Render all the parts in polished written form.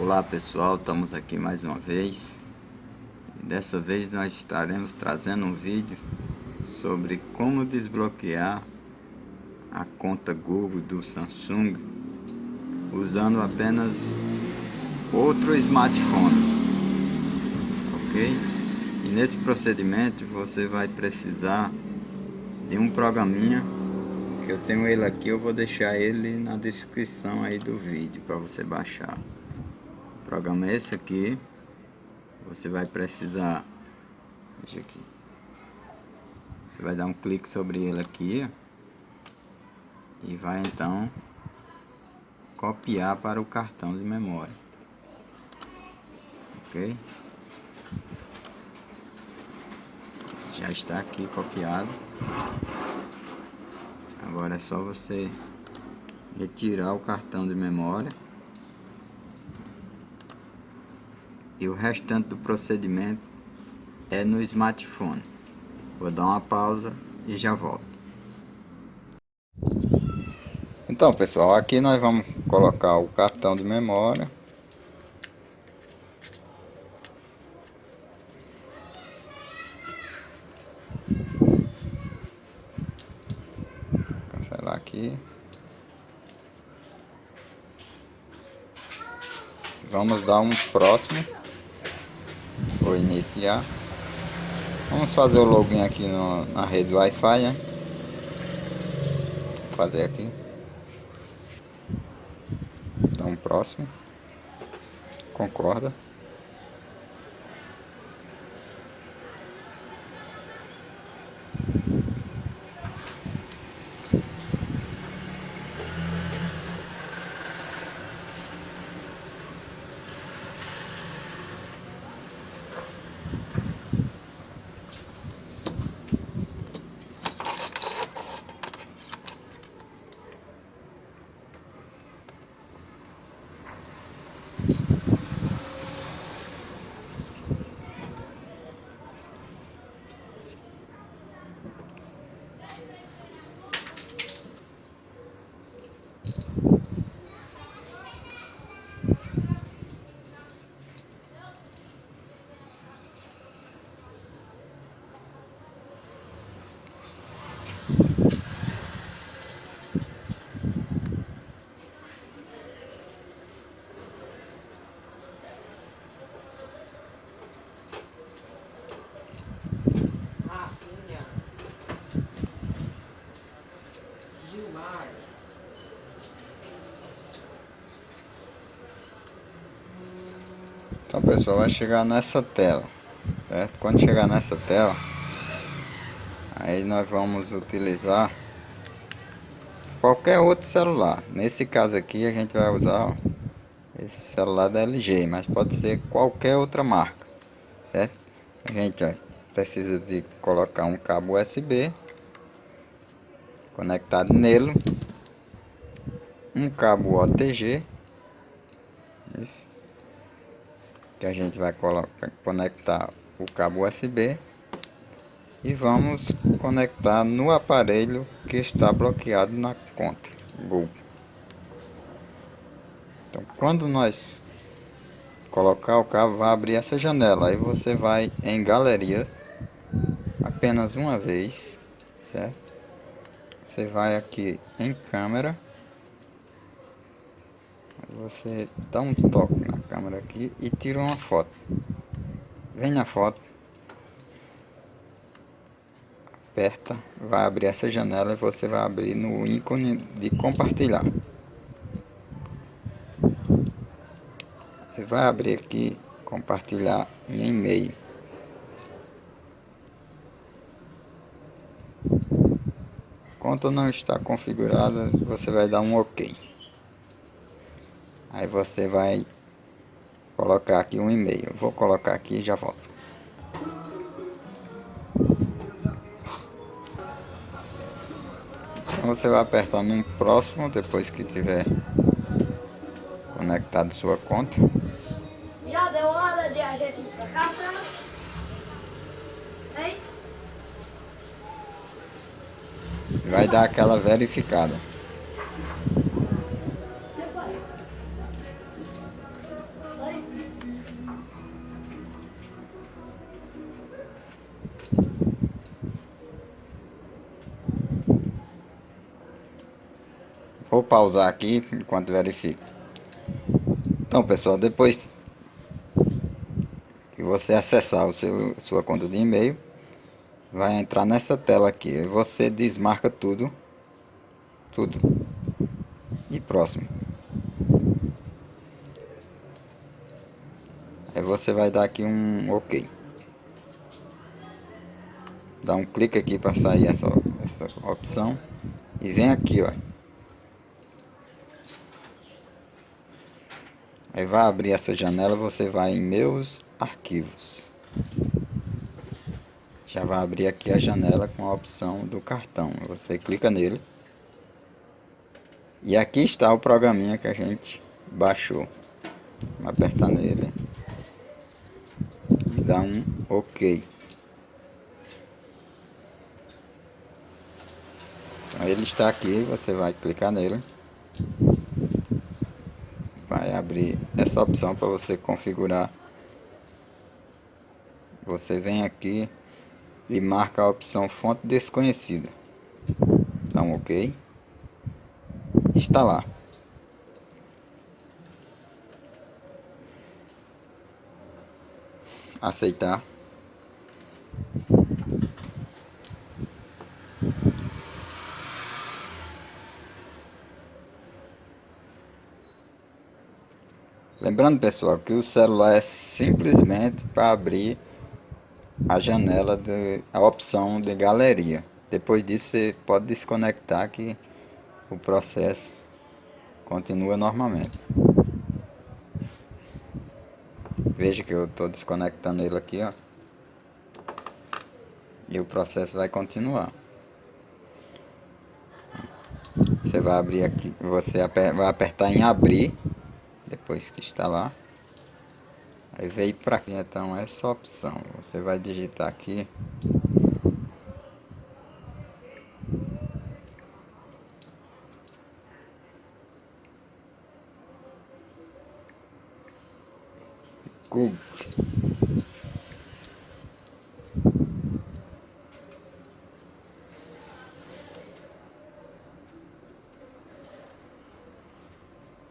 Olá pessoal, estamos aqui mais uma vez e dessa vez nós estaremos trazendo um vídeo sobre como desbloquear a conta Google do Samsung usando apenas outro smartphone, ok? E nesse procedimento você vai precisar de um programinha que eu tenho ele aqui, eu vou deixar ele na descrição aí do vídeo para você baixar. O programa é esse aqui. Você vai precisar, deixa aqui, você vai dar um clique sobre ele aqui e vai então copiar para o cartão de memória, ok? Já está aqui copiado. Agora é só você retirar o cartão de memória e o restante do procedimento é no smartphone. Vou dar uma pausa e já volto. Então pessoal, aqui nós vamos colocar o cartão de memória. Cancelar aqui. Vamos dar um próximo. Vou iniciar. Vamos fazer o login aqui na rede Wi-Fi, né? Vou fazer aqui. Então próximo. Concorda. Então pessoal, vai chegar nessa tela, certo? Quando chegar nessa tela, aí nós vamos utilizar qualquer outro celular. Nesse caso aqui a gente vai usar esse celular da LG, mas pode ser qualquer outra marca, certo? A gente precisa de colocar um cabo USB conectado nele, um cabo OTG, isso, que a gente vai conectar o cabo USB e vamos conectar no aparelho que está bloqueado na conta Google. Então, quando nós colocar o cabo, vai abrir essa janela. Aí você vai em galeria apenas uma vez, certo? Você vai aqui em câmera. Você dá um toque na câmera aqui e tira uma foto. Vem na foto, aperta, vai abrir essa janela e você vai abrir no ícone de compartilhar. Vai abrir aqui compartilhar em e-mail. Conta não está configurada, você vai dar um OK. Aí você vai colocar aqui um e-mail. Eu vou colocar aqui e já volto. Então você vai apertar no próximo depois que tiver conectado sua conta. Já deu hora de a gente ir pra casa? Hein? Vai dar aquela verificada. Vou pausar aqui enquanto verifico. Então, pessoal, depois que você acessar sua conta de e-mail, vai entrar nessa tela aqui. Você desmarca tudo e próximo. Aí você vai dar aqui um OK. Dá um clique aqui para sair essa opção e vem aqui, ó. Aí vai abrir essa janela, você vai em meus arquivos. Já vai abrir aqui a janela com a opção do cartão. Você clica nele. E aqui está o programinha que a gente baixou. Vou apertar nele. E dá um OK. Então ele está aqui, você vai clicar nele. Vai abrir essa opção para você configurar. Você vem aqui e marca a opção fonte desconhecida. Dá um OK. Instalar. Aceitar. Lembrando, pessoal, que o celular é simplesmente para abrir a janela, a opção de galeria. Depois disso você pode desconectar que o processo continua normalmente. Veja que eu estou desconectando ele aqui, ó. E o processo vai continuar. Você vai abrir aqui, você vai apertar em abrir, depois que instalar. Aí veio para aqui, então essa opção, você vai digitar aqui. Google.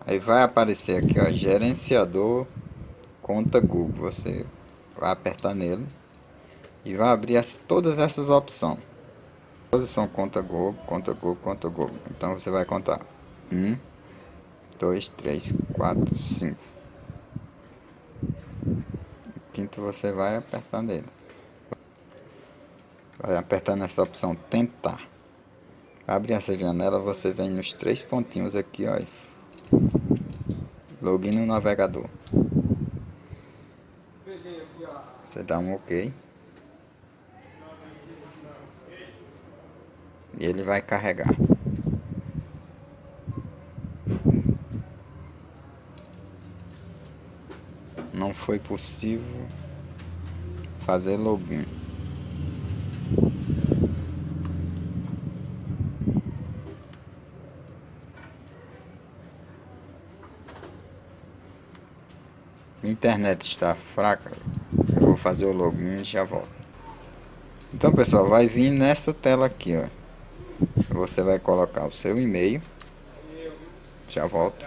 Aí vai aparecer aqui, ó, gerenciador conta Google. Você vai apertar nele e vai abrir todas essas opções. Todas são conta Google, conta Google, conta Google. Então você vai contar 1, 2, 3, 4, 5. Quinto você vai apertar nele. Vai apertar nessa opção tentar. Abre essa janela, você vem nos 3 pontinhos aqui, ó. Login no navegador. Você dá um OK. E ele vai carregar. Não foi possível fazer login. Minha internet está fraca. Eu vou fazer o login e já volto. Então, pessoal, vai vir nessa tela aqui, ó. Você vai colocar o seu e-mail. Já volto.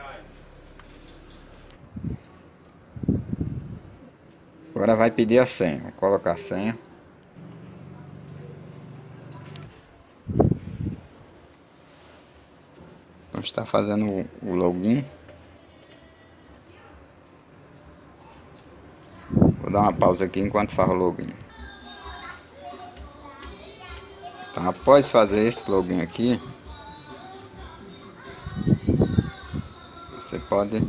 Agora vai pedir a senha. Vou colocar a senha. Então está fazendo o login. Vou dar uma pausa aqui enquanto faz o login. Então, após fazer esse login aqui, você pode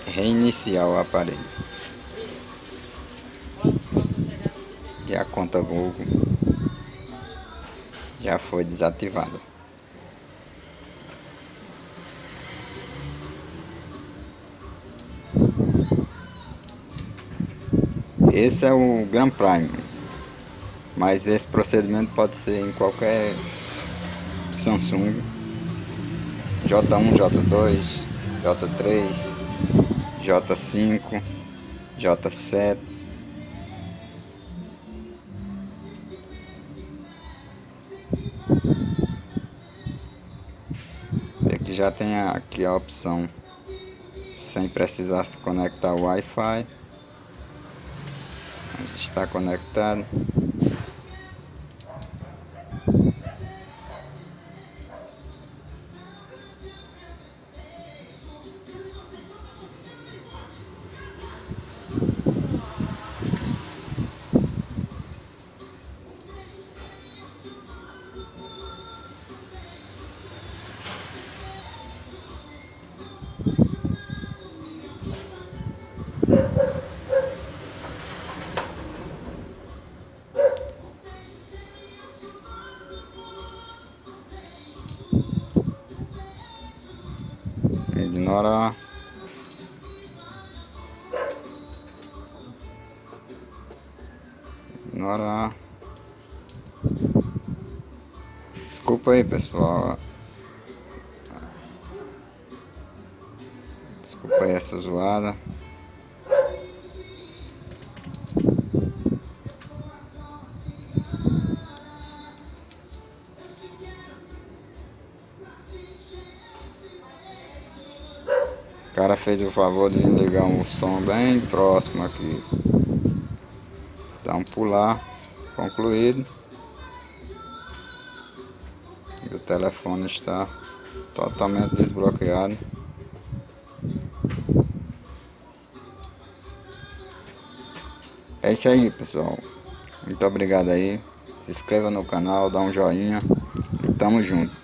reiniciar o aparelho. E a conta Google já foi desativada. Esse é o Grand Prime, mas esse procedimento pode ser em qualquer Samsung J1, J2, J3, J5, J7. E aqui já tem aqui a opção sem precisar se conectar ao Wi-Fi. Mas está conectado. Ignorar. Ignorar. Desculpa aí, pessoal. Desculpa aí essa zoada. O cara fez o favor de ligar um som bem próximo aqui. Dá um pular. Concluído. E o telefone está totalmente desbloqueado. É isso aí, pessoal. Muito obrigado aí. Se inscreva no canal, dá um joinha. E tamo junto.